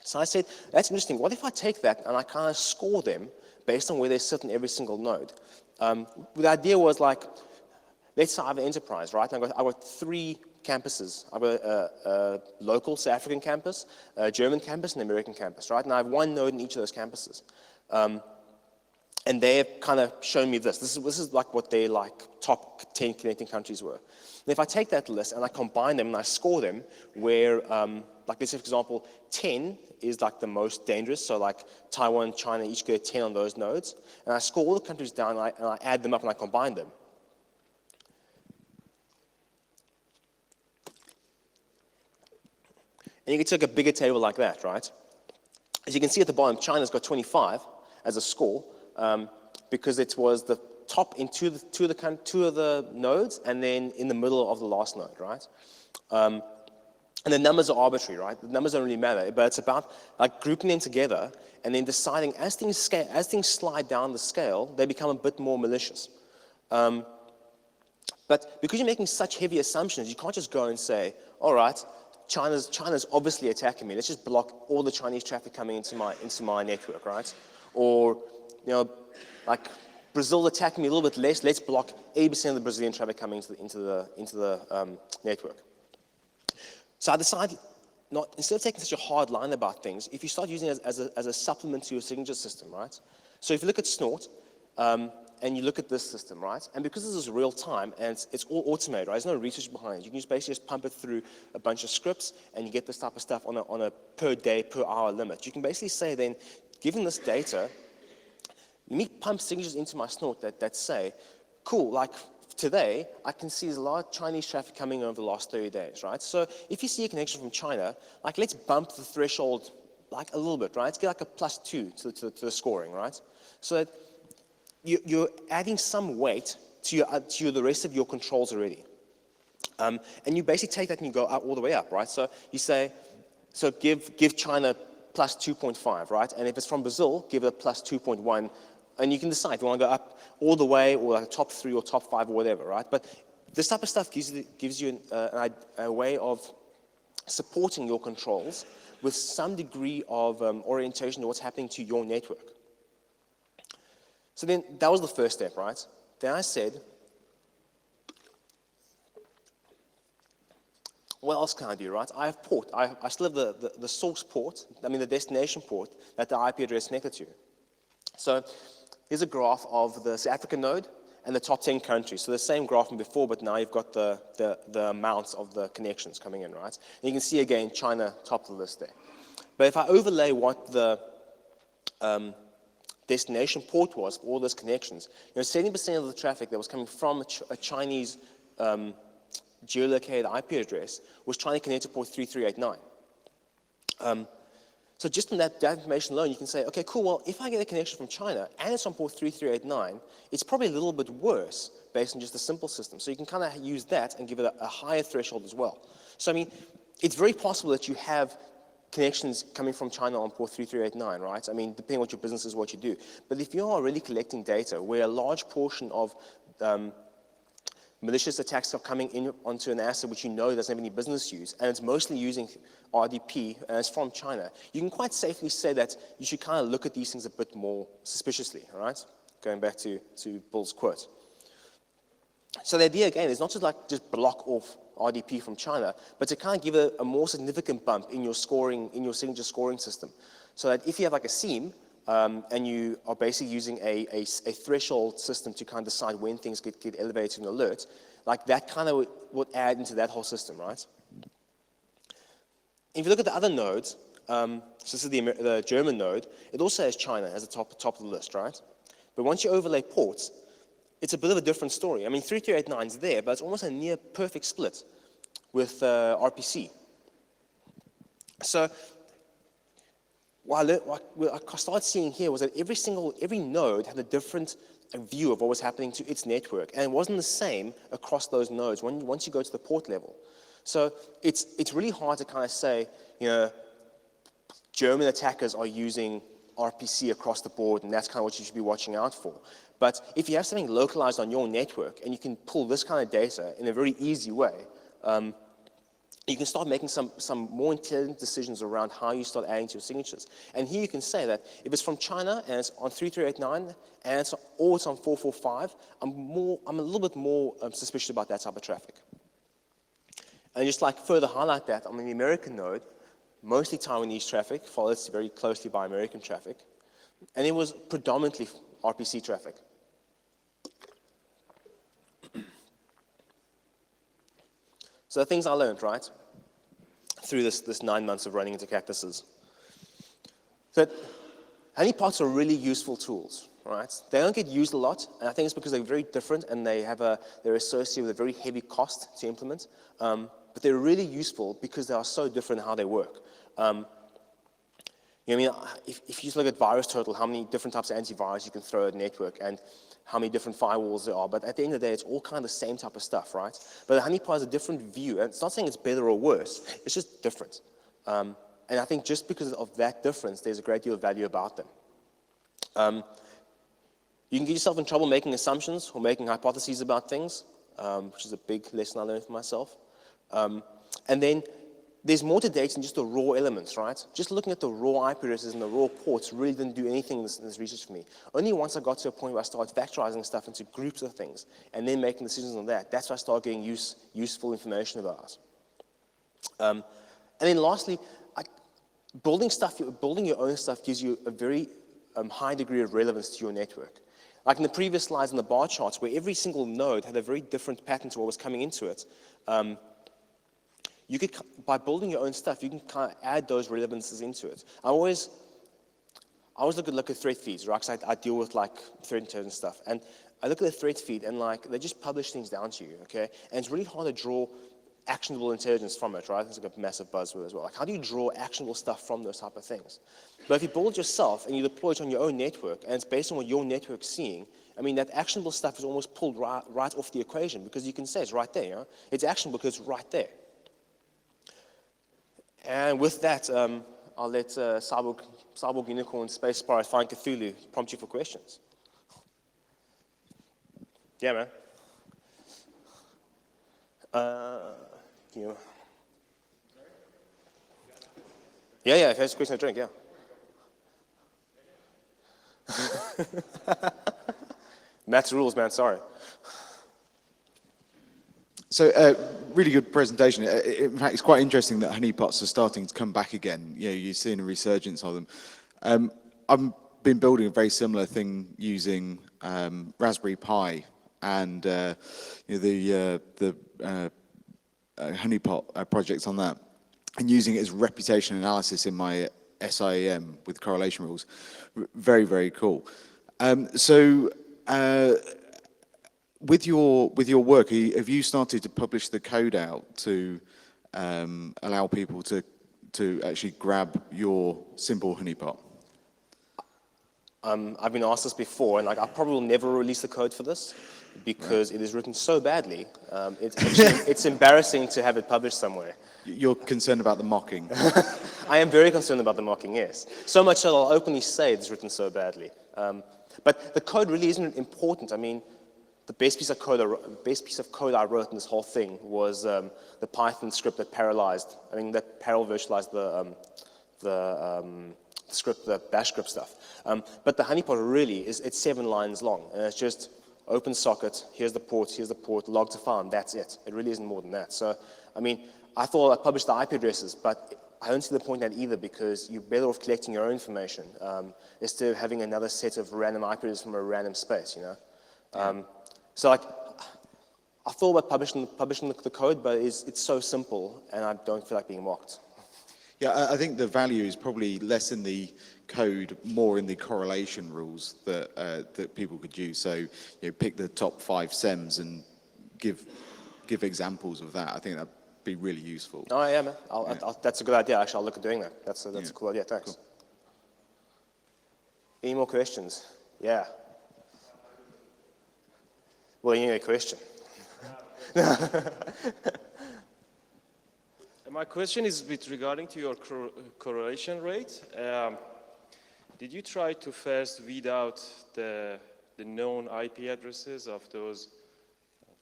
Speaker 1: So I said, that's interesting. What if I take that and I kind of score them based on where they sit in every single node? The idea was let's say I have an enterprise, right? I've got 3 campuses. I've got a local South African campus, a German campus, and an American campus, right? And I have 1 node in each of those campuses. And they've kind of shown me this. This is what their top 10 connecting countries were. And if I take that list and I combine them and I score them, where let's say for example 10 is the most dangerous, so Taiwan, China each get 10 on those nodes, and I score all the countries down and I add them up and I combine them. And you can take a bigger table like that, right? As you can see at the bottom, China's got 25 as a score, because it was the top in two of the nodes and then in the middle of the last node, right? And the numbers are arbitrary, right? The numbers don't really matter, but it's about grouping them together and then deciding as things slide down the scale, they become a bit more malicious. But because you're making such heavy assumptions, you can't just go and say, all right, China's obviously attacking me. Let's just block all the Chinese traffic coming into my network, right? Or, like Brazil attacking me a little bit less. Let's block 80% of the Brazilian traffic coming into the network. So I decided, instead of taking such a hard line about things, if you start using it as a supplement to your signature system, right? So if you look at Snort, and you look at this system, right? And because this is real time and it's all automated, right? There's no research behind it. You can just basically just pump it through a bunch of scripts and you get this type of stuff on a per day, per hour limit. You can basically say then, given this data, let me pump signatures into my Snort that say, cool, like today, I can see there's a lot of Chinese traffic coming over the last 30 days, right? So if you see a connection from China, like let's bump the threshold like a little bit, right? Let's get like a +2 to the scoring, right? So that you're adding some weight to the rest of your controls already. And you basically take that and you go all the way up, right? So you say, so give China +2.5, right? And if it's from Brazil, give it a +2.1. And you can decide if you want to go up all the way or like top 3 or top 5 or whatever, right? But this type of stuff gives you a way of supporting your controls with some degree of orientation to what's happening to your network. So then that was the first step, right? Then I said, what else can I do, right? I have port. I still have the source port, the destination port that the IP address connected to. So here's a graph of the South African node and the top 10 countries. So the same graph from before, but now you've got the amounts of the connections coming in, right? And you can see again, China top of the list there. But if I overlay what the destination port was for all those connections, 70% of the traffic that was coming from a Chinese geolocated IP address was trying to connect to port 3389. So just from that information alone, you can say, okay, cool, well, if I get a connection from China and it's on port 3389, it's probably a little bit worse based on just a simple system. So you can kind of use that and give it a higher threshold as well. So, it's very possible that you have connections coming from China on port 3389, right? Depending on what your business is, what you do. But if you are really collecting data where a large portion of malicious attacks are coming in onto an asset which you know doesn't have any business use, and it's mostly using RDP, and it's from China, you can quite safely say that you should kind of look at these things a bit more suspiciously, all right? Going back to Bill's quote. So the idea, again, is not just block off RDP from China, but to kind of give a more significant bump in your scoring, in your signature scoring system. So that if you have like a seam, and you are basically using a threshold system to kind of decide when things get elevated to an alert, like that kind of would add into that whole system, right? If you look at the other nodes, so this is the German node, it also has China as the top of the list, right? But once you overlay ports, it's a bit of a different story. 3389 is there, but it's almost a near perfect split with RPC. So what I started seeing here was that every node had a different view of what was happening to its network, and it wasn't the same across those nodes once you go to the port level. So it's really hard to kind of say, German attackers are using RPC across the board, and that's kind of what you should be watching out for. But if you have something localized on your network, and you can pull this kind of data in a very easy way, you can start making some more intelligent decisions around how you start adding to your signatures. And here you can say that if it's from China and it's on 3389 and it's on 445, I'm a little bit more suspicious about that type of traffic. And just like further highlight that, on the American node, mostly Taiwanese traffic, followed very closely by American traffic, and it was predominantly RPC traffic. So the things I learned, right, through this 9 months of running into cactuses, that honeypots are really useful tools, right? They don't get used a lot, and I think it's because they're very different and they're associated with a very heavy cost to implement. But they're really useful because they are so different in how they work. If you just look at VirusTotal, how many different types of antivirus you can throw at a network and how many different firewalls there are, but at the end of the day, it's all kind of the same type of stuff, right? But the honeypot has a different view, and it's not saying it's better or worse, it's just different. And I think just because of that difference, there's a great deal of value about them. You can get yourself in trouble making assumptions or making hypotheses about things. which is a big lesson I learned for myself. And then there's more to data than just the raw elements, right? Just looking at the raw IP addresses and the raw ports really didn't do anything in this research for me. Only once I got to a point where I started factorizing stuff into groups of things and then making decisions on that, that's when I started getting useful information about. And then lastly, building your own stuff gives you a very high degree of relevance to your network. Like in the previous slides in the bar charts, where every single node had a very different pattern to what was coming into it, you could, by building your own stuff, you can kind of add those relevances into it. I always look at thread feeds, right? Because I deal with like thread intelligence and stuff, and I look at the thread feed and like they just publish things down to you, okay? And it's really hard to draw actionable intelligence from it, right? It's like a massive buzzword as well. Like, how do you draw actionable stuff from those type of things? But if you build it yourself and you deploy it on your own network, and it's based on what your network's seeing, I mean, that actionable stuff is almost pulled right off the equation, because you can say it's right there, you know? It's actionable because it's right there. And with that, I'll let Cyborg Unicorn, Space Pirate, Find Cthulhu prompt you for questions. Yeah, man. Yeah, if there's a question, a drink, yeah. Matt's rules, man, sorry.
Speaker 2: So, really good presentation. In fact, it's quite interesting that honeypots are starting to come back again. You know, you're seeing a resurgence of them. I've been building a very similar thing using Raspberry Pi and the honeypot projects on that, and using it as reputation analysis in my SIEM with correlation rules. Very, very cool. With your work, have you started to publish the code out to allow people to actually grab your simple honeypot?
Speaker 1: I've been asked this before, and like I probably will never release the code for this because it is written so badly. It's embarrassing to have it published somewhere.
Speaker 2: You're concerned about the mocking?
Speaker 1: I am very concerned about the mocking, yes. So much that I'll openly say it's written so badly. But the code really isn't important. I mean, the best piece of code I wrote in this whole thing was the Python script that parallelized. I mean, that parallel virtualized the script, the bash script stuff. But the honeypot really it's 7 lines long, and it's just open socket. Here's the port, log to file, and that's it. It really isn't more than that. So, I mean, I thought I'd publish the IP addresses, but I don't see the point in that either, because you're better off collecting your own information instead of having another set of random IP addresses from a random space, you know. So like, I thought about publishing the code, but it's so simple, and I don't feel like being mocked.
Speaker 2: Yeah, I think the value is probably less in the code, more in the correlation rules that people could use. So, you know, pick the top 5 SEMs and give examples of that. I think that'd be really useful.
Speaker 1: Oh yeah, man. That's a good idea. Actually, I'll look at doing that. That's a cool idea. Thanks. Cool. Any more questions? Yeah. Well, you need a question.
Speaker 3: My question is regarding to your correlation rate. Did you try to first weed out the known IP addresses of those?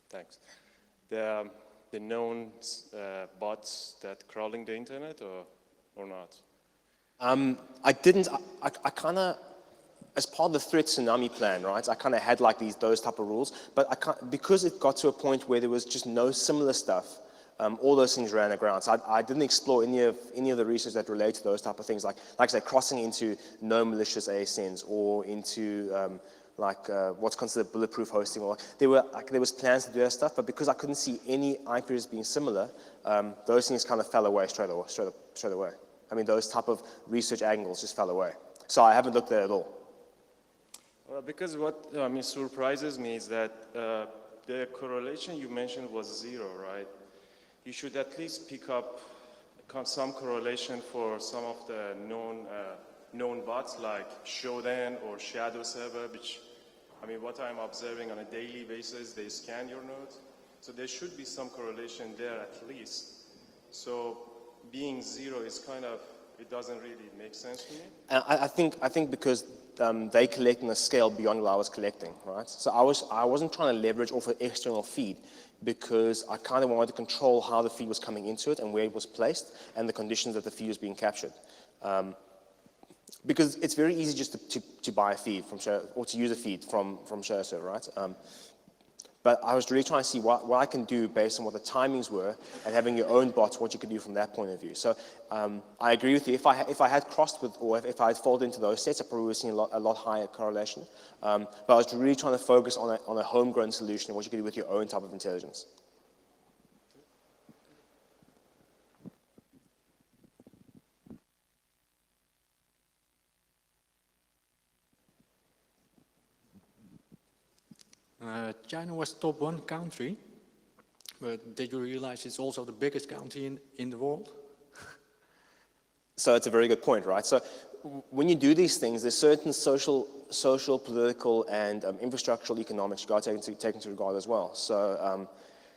Speaker 3: Thanks. The known bots that crawling the internet, or not?
Speaker 1: I didn't. I kind of, as part of the threat tsunami plan, right? I kind of had like those type of rules, but because it got to a point where there was just no similar stuff. All those things ran aground. So I didn't explore any of the research that relate to those type of things, like I say, crossing into no malicious ASNs or into what's considered bulletproof hosting. Or there was plans to do that stuff, but because I couldn't see any IPs being similar, those things kind of fell away straight away. I mean, those type of research angles just fell away. So I haven't looked at it at all.
Speaker 3: Well, because what surprises me is that the correlation you mentioned was 0, right? You should at least pick up some correlation for some of the known bots like Shodan or Shadow Server, which, I mean, what I'm observing on a daily basis, they scan your nodes. So there should be some correlation there at least. So being 0 is kind of, it doesn't really make sense to me.
Speaker 1: I think because they collecting a scale beyond what I was collecting, right? So I wasn't trying to leverage off an external feed because I kind of wanted to control how the feed was coming into it and where it was placed and the conditions that the feed was being captured. Because it's very easy just to buy a feed from show, or to use a feed from ShowServe, right? But I was really trying to see what I can do based on what the timings were, and having your own bots, what you could do from that point of view. So I agree with you. If I had crossed with, or if I had folded into those sets, I probably would have seen a lot higher correlation. But I was really trying to focus on a homegrown solution and what you could do with your own type of intelligence.
Speaker 4: China was top 1 country, but did you realize it's also the biggest country in the world?
Speaker 1: So it's a very good point, right? So when you do these things, there's certain social, political, and infrastructural economics you got to take into regard as well. So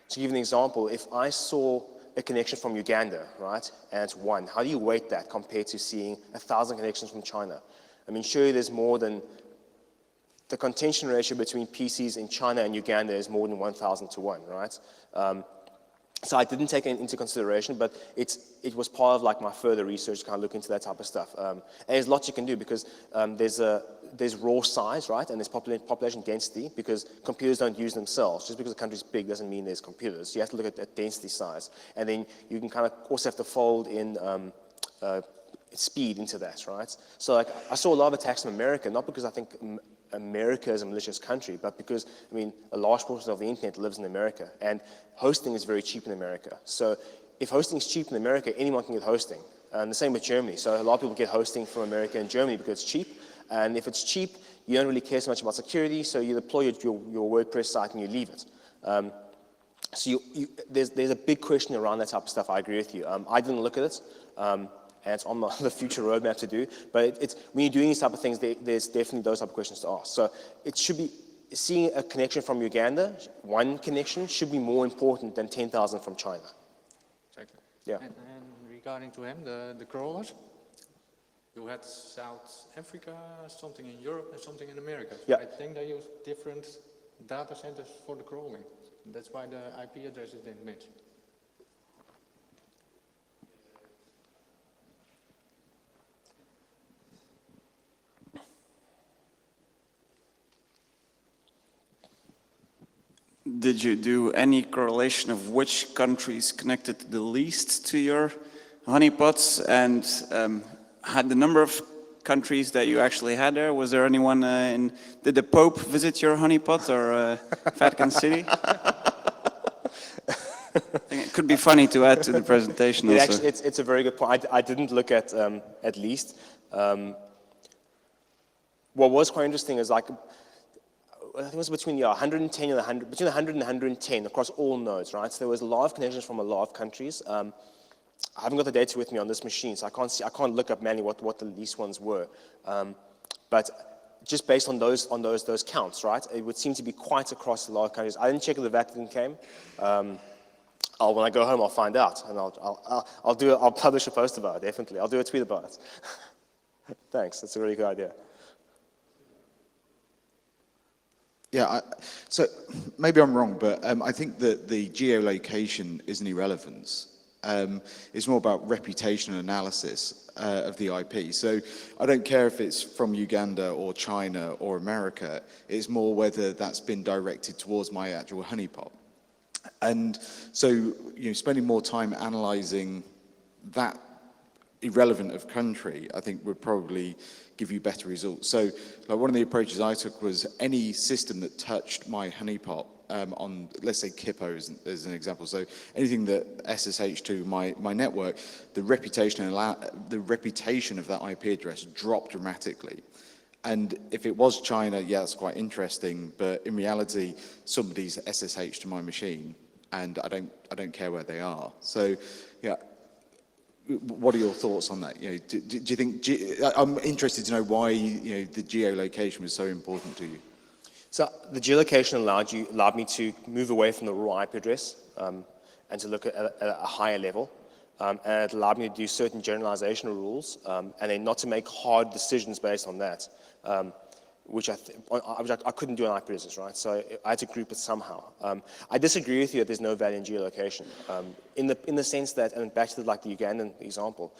Speaker 1: to give you an example, if I saw a connection from Uganda, right, and it's 1, how do you weight that compared to seeing 1,000 connections from China? I mean, surely there's more than the contention ratio between PCs in China and Uganda is more than 1,000 to 1, right? So I didn't take it into consideration, but it was part of like my further research to kind of look into that type of stuff. And there's lots you can do because there's raw size, right? And there's population density because computers don't use themselves. Just because a country's big doesn't mean there's computers. So you have to look at that density size. And then you can kind of also have to fold in speed into that, right? So like I saw a lot of attacks from America, not because I think America is a malicious country, but because, I mean, a large portion of the internet lives in America, and hosting is very cheap in America. So if hosting is cheap in America, anyone can get hosting. And the same with Germany. So a lot of people get hosting from America and Germany because it's cheap. And if it's cheap, you don't really care so much about security, so you deploy your WordPress site and you leave it. So there's a big question around that type of stuff. I agree with you. I didn't look at it. And it's on the future roadmap to do. But it's when you're doing these type of things, there's definitely those type of questions to ask. So it should be, seeing a connection from Uganda, 1 connection, should be more important than 10,000 from China.
Speaker 4: Exactly.
Speaker 1: Yeah.
Speaker 4: And regarding to him, the crawlers, you had South Africa, something in Europe, and something in America. So
Speaker 1: Yeah.
Speaker 4: I think they use different data centers for the crawling. That's why the IP addresses didn't match.
Speaker 5: Did you do any correlation of which countries connected the least to your honeypots, and had the number of countries that you actually had there? Was there anyone did the Pope visit your honeypot or Vatican City? I think it could be funny to add to the presentation also.
Speaker 1: Actually, it's a very good point. I didn't look at least. What was quite interesting is like, I think it was between 110 and 100, between 100 and 110 across all nodes, right? So there was a lot of connections from a lot of countries. I haven't got the data with me on this machine, so I can't look up manually what the least ones were. But just based on those counts, right? It would seem to be quite across a lot of countries. I didn't check if the Vatican came. When I go home, I'll find out, and I'll publish a post about it. Definitely, I'll do a tweet about it. Thanks. That's a really good idea.
Speaker 2: Yeah, so maybe I'm wrong, but I think that the geolocation isn't irrelevant. It's more about reputational analysis of the IP. So I don't care if it's from Uganda or China or America. It's more whether that's been directed towards my actual honeypot. And so, spending more time analyzing that irrelevant of country, I think would probably give you better results. So like one of the approaches I took was any system that touched my honeypot on, let's say, Kippo as an example. So anything that SSH to my network, the reputation of that IP address dropped dramatically. And if it was China, yeah, that's quite interesting. But in reality, somebody's SSH to my machine, and I don't care where they are. So, yeah. What are your thoughts on that? Do you think? I'm interested to know why the geolocation was so important to you.
Speaker 1: So the geolocation allowed me to move away from the raw IP address and to look at a higher level. and it allowed me to do certain generalization rules, and then not to make hard decisions based on that, which I couldn't do in hypothesis, right? So I had to group it somehow. I disagree with you that there's no value in geolocation, in the sense that, and back to the Ugandan example,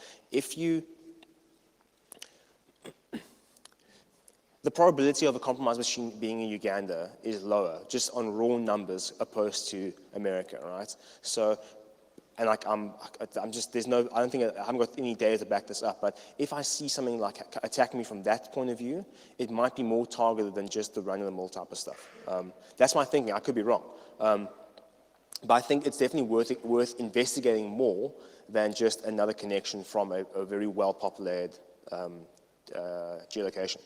Speaker 1: the probability of a compromised machine being in Uganda is lower, just on raw numbers opposed to America, right? So, and I haven't got any data to back this up, but if I see something like attacking me from that point of view, it might be more targeted than just the run-of-the-mill type of stuff. That's my thinking. I could be wrong. But I think it's definitely worth investigating more than just another connection from a very well-populated geolocation.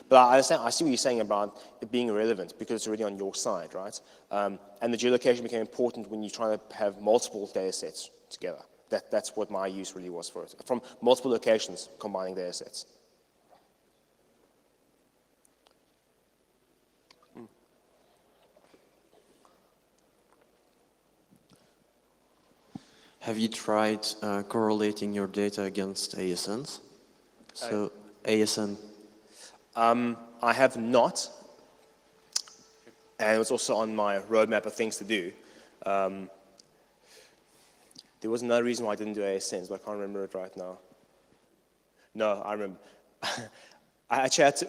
Speaker 1: But I see what you're saying about it being irrelevant because it's already on your side, right? And the geolocation became important when you're trying to have multiple data sets together. That's what my use really was for it. From multiple locations, combining data sets.
Speaker 6: Have you tried correlating your data against ASNs? So ASN.
Speaker 1: I have not, and it was also on my roadmap of things to do. There was another reason why I didn't do ASNs, but I can't remember it right now. No, I remember. I chatted,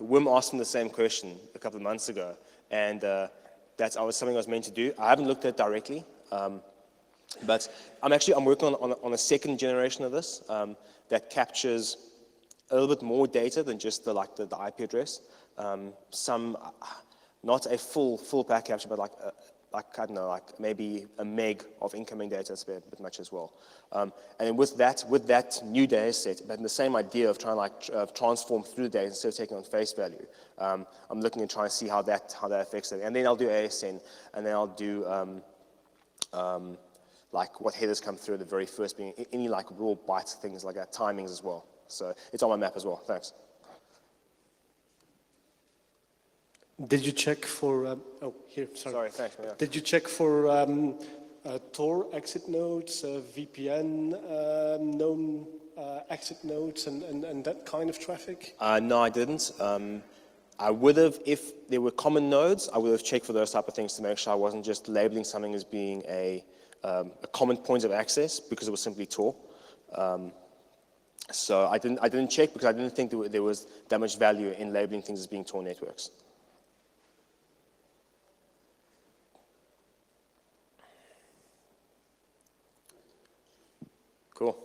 Speaker 1: Wim asked me the same question a couple of months ago, and that's something I was meant to do. I haven't looked at it directly, but I'm working on a second generation of this that captures a little bit more data than just the IP address. Not a full pack capture, but I don't know, maybe a meg of incoming data. That's a bit much as well. And with that new data set, but the same idea of trying to transform through the data instead of taking on face value, I'm looking at trying to see how that affects it. And then I'll do ASN, and then I'll do what headers come through at the very first being any raw bytes, things like that, timings as well. So it's on my map as well. Thanks.
Speaker 7: Did you check for, here, sorry.
Speaker 1: Sorry, thanks. Yeah.
Speaker 7: Did you check for Tor exit nodes, VPN known exit nodes and that kind of traffic?
Speaker 1: No, I didn't. I would have, if there were common nodes, I would have checked for those type of things to make sure I wasn't just labeling something as being a common point of access because it was simply Tor. So I didn't check because I didn't think there was that much value in labeling things as being Tor networks. Cool.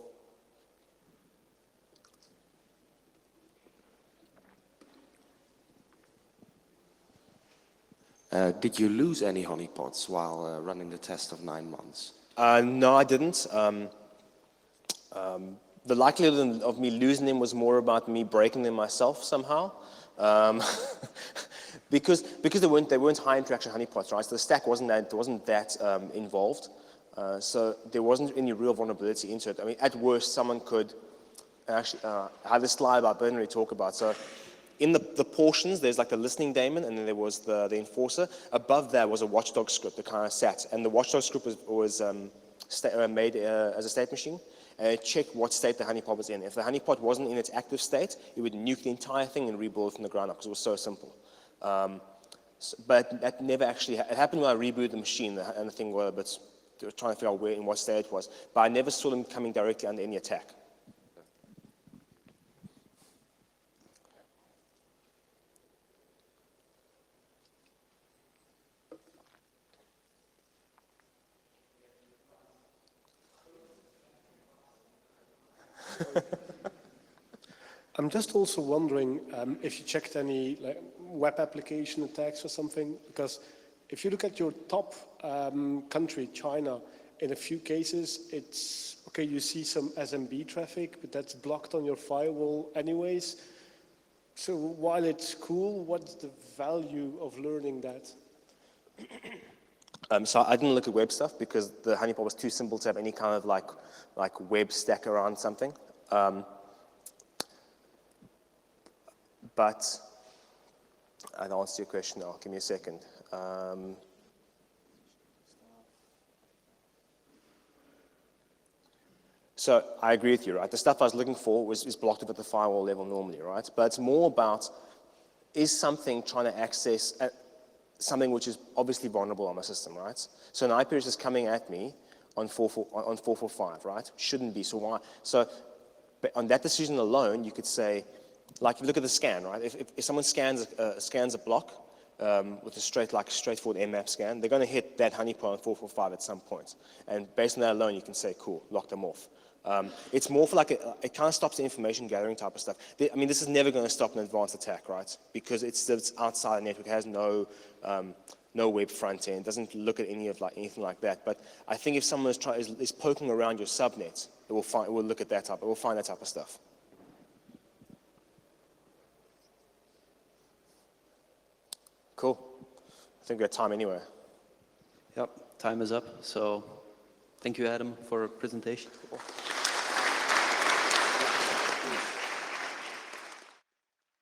Speaker 8: Did you lose any honeypots while running the test of 9 months?
Speaker 1: No, I didn't. The likelihood of me losing them was more about me breaking them myself somehow, because they weren't high interaction honeypots, right? So the stack wasn't that involved, so there wasn't any real vulnerability into it. I mean, at worst, someone could actually. I had this slide about Bernard talk about. So in the portions, there's the listening daemon, and then there was the enforcer. Above that was a watchdog script that kind of sat, and the watchdog script was made as a state machine. And it checked what state the honeypot was in. If the honeypot wasn't in its active state, it would nuke the entire thing and rebuild from the ground up because it was so simple. But that never actually, it happened when I rebooted the machine and the thing was a bit, they were trying to figure out in what state it was. But I never saw them coming directly under any attack.
Speaker 7: I'm just also wondering if you checked any web application attacks or something, because if you look at your top country, China, in a few cases, it's, okay, you see some SMB traffic, but that's blocked on your firewall anyways. So while it's cool, what's the value of learning that?
Speaker 1: So I didn't look at web stuff because the honeypot was too simple to have any kind of web stack around something. But I'll answer your question now. Give me a second. So I agree with you, right? The stuff I was looking for is blocked up at the firewall level normally, right? But it's more about, is something trying to access something which is obviously vulnerable on my system, right? So an IP address is coming at me on 445, right? Shouldn't be, so why? So but on that decision alone, you could say, like, if you look at the scan, right? If someone scans a block with a straightforward Nmap scan, they're going to hit that honeypot on 445 at some point. And based on that alone, you can say, cool, lock them off. It's more for like, it kind of stops the information gathering type of stuff. I mean, this is never going to stop an advanced attack, right? Because it's outside the network, it has no web front end, doesn't look at anything like that. But I think if someone is poking around your subnet, it will look at that type, it will find that type of stuff. Cool. I think we have time anyway.
Speaker 9: Yep, time is up. So thank you, Adam, for your presentation.
Speaker 1: Cool.